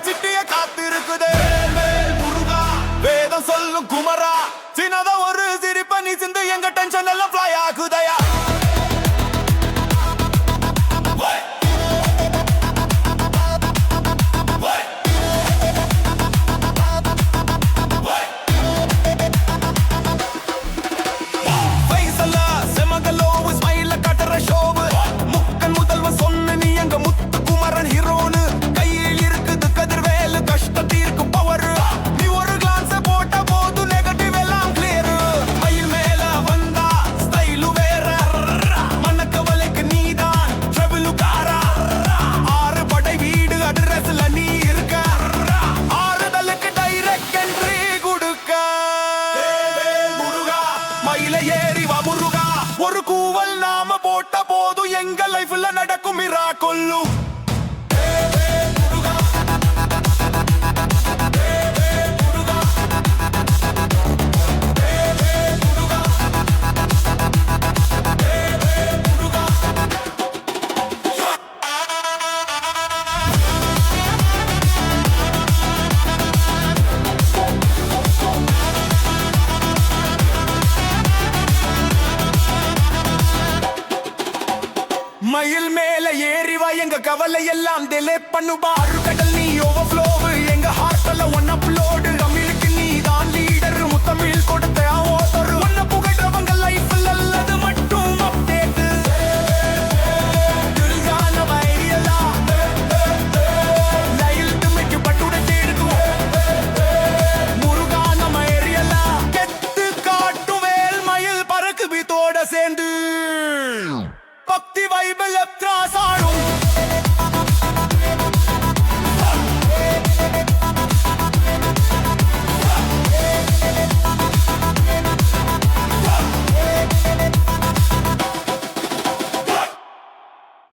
சிட்டிய காத்திருக்குது முருகா வேதம் சொல்லும் குமரா சின்னத ஒரு சிரிப்ப நீ சிந்து எங்க டென்ஷன் எல்லாம் ஃப்ளை ஆகுதயா ஒரு கூவல் நாம போட்ட போது எங்க லைஃப்ல நடக்கும் மிராக்கிள் மயில் மேல ஏறிவா எங்க கவலை எல்லாம் டெலேட் பண்ணுவா கடல் நீ ஓவர்ஃப்ளோ எங்க ஹார்ட்ல ஒன் அப்லோடு தமிழுக்கு நீ தான் லீடர் முத்தமிழ் கொடுத்த ஓட்டர் ஒன்ன புகழ்றவங்க லைஃப்ல அல்லது மட்டும் அப்டேட் துர்கான வைரியலா லைல் துமிக்கு பட்டுட தேடுது முருகான வைரியலா கெத்து காட்டு வேல் மயில் பறக்கு பித்தோட சேர்ந்து பக்தி வைபல் த்ராசாடு